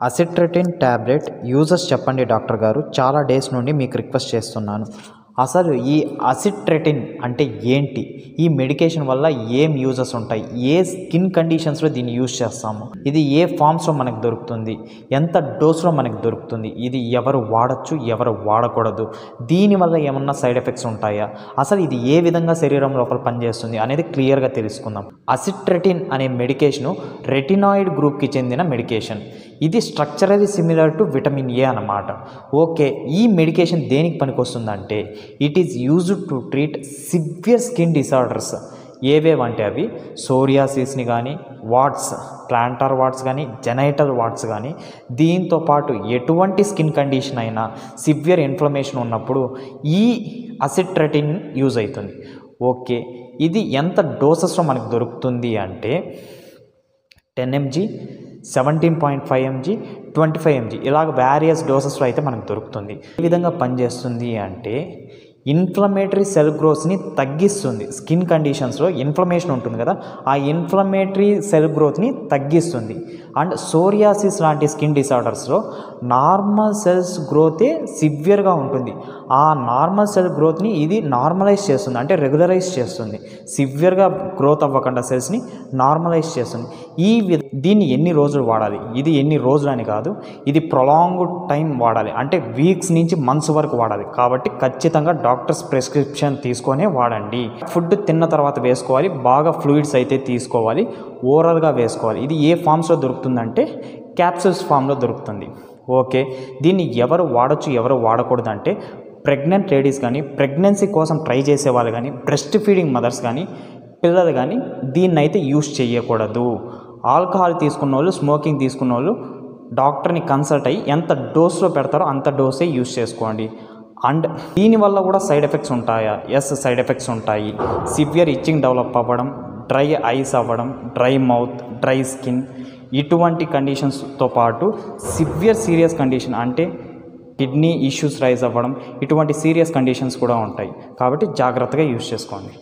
అసిట్రటిన్ tablet uses చెప్పండి doctor గారు. చాలా డేస్ నుండి మీకు రిక్వెస్ట్ చేస్తున్నాను. అసలు ఈ అసిట్రటిన్ అంటే ఏంటి? ఈ మెడికేషన్ వల్ల ఏం యూజెస్ ఉంటాయి? ఏ స్కిన్ కండిషన్స్లో దీన్ని యూజ్ చేస్తాము? ఇది ఏ ఫామ్స్లో మనకు దొరుకుతుంది? ఎంత డోస్లో మనకు దొరుకుతుంది? ఇది ఎవరు వాడచ్చు, ఎవరు వాడకూడదు? దీనివల్ల ఏమన్నా సైడ్ ఎఫెక్ట్స్ ఉంటాయా? అసలు ఇది ఏ విధంగా శరీరం లోపల పనిచేస్తుంది అనేది క్లియర్గా తెలుసుకుందాం. అసిట్రటిన్ అనే మెడికేషను రెటినాయిడ్ గ్రూప్కి చెందిన మెడికేషన్. ఇది structurally similar to vitamin A అన్నమాట. ఓకే, ఈ మెడికేషన్ దేనికి పనికొస్తుందంటే it is used to treat severe skin disorders. ఏవేవంటే అవి సోరియాసిస్ని కానీ, వాట్స్, ప్లాంటార్ వాట్స్ కానీ, జెనైటల్ వాట్స్ కానీ, దీంతో పాటు ఎటువంటి స్కిన్ కండిషన్ అయినా సివియర్ ఇన్ఫ్లమేషన్ ఉన్నప్పుడు ఈ అసిట్రటిన్ యూజ్ అవుతుంది. ఓకే, ఇది ఎంత డోసెస్లో మనకు దొరుకుతుంది అంటే 10 mg, 17.5 mg, 25 mg ఇలాగ వేరియస్ డోసెస్లో అయితే మనకు దొరుకుతుంది. ఏ విధంగా పనిచేస్తుంది అంటే ఇన్ఫ్లమేటరీ సెల్ గ్రోత్ని తగ్గిస్తుంది. స్కిన్ కండిషన్స్లో ఇన్ఫ్లమేషన్ ఉంటుంది కదా, ఆ ఇన్ఫ్లమేటరీ సెల్ గ్రోత్ని తగ్గిస్తుంది. అండ్ సోరియాసిస్ లాంటి స్కిన్ డిసార్డర్స్లో నార్మల్ సెల్స్ గ్రోతే సివియర్గా ఉంటుంది. ఆ నార్మల్ సెల్ గ్రోత్ని ఇది నార్మలైజ్ చేస్తుంది, అంటే రెగ్యులరైజ్ చేస్తుంది. సివియర్గా గ్రోత్ అవ్వకుండా సెల్స్ని నార్మలైజ్ చేస్తుంది. దీన్ని ఎన్ని రోజులు వాడాలి? ఇది ఎన్ని రోజులు అని కాదు, ఇది ప్రొలాంగ్డ్ టైం వాడాలి. అంటే వీక్స్ నుంచి మంత్స్ వరకు వాడాలి. కాబట్టి ఖచ్చితంగా డాక్టర్స్ ప్రిస్క్రిప్షన్ తీసుకొనే వాడండి. ఫుడ్ తిన్న తర్వాత వేసుకోవాలి. బాగా ఫ్లూయిడ్స్ అయితే తీసుకోవాలి. ఓరల్గా వేసుకోవాలి. ఇది ఏ ఫామ్స్లో దొరుకుతుందంటే క్యాప్సూల్స్ ఫామ్లో దొరుకుతుంది. ఓకే, దీన్ని ఎవరు వాడచ్చు, ఎవరు వాడకూడదు అంటే ప్రెగ్నెంట్ లేడీస్ కానీ, ప్రెగ్నెన్సీ కోసం ట్రై చేసే వాళ్ళు కానీ, బ్రెస్ట్ ఫీడింగ్ మదర్స్ కానీ, పిల్లలు కానీ దీన్నైతే యూజ్ చేయకూడదు. ఆల్కహాల్ తీసుకున్న వాళ్ళు, స్మోకింగ్ తీసుకున్న వాళ్ళు డాక్టర్ని కన్సల్ట్ అయ్యి ఎంత డోస్లో పెడతారో అంత డోసే యూజ్ చేసుకోండి. అండ్ దీనివల్ల కూడా సైడ్ ఎఫెక్ట్స్ ఉంటాయా? ఎస్, సైడ్ ఎఫెక్ట్స్ ఉంటాయి. సివియర్ ఇచ్చింగ్ డెవలప్ అవ్వడం, డ్రై ఐస్ అవ్వడం, డ్రై మౌత్, డ్రై స్కిన్, ఇటువంటి కండిషన్స్తో పాటు సీరియస్ కండిషన్ అంటే కిడ్నీ ఇష్యూస్ రైజ్ అవ్వడం, ఇటువంటి సీరియస్ కండిషన్స్ కూడా ఉంటాయి. కాబట్టి జాగ్రత్తగా యూజ్ చేసుకోండి.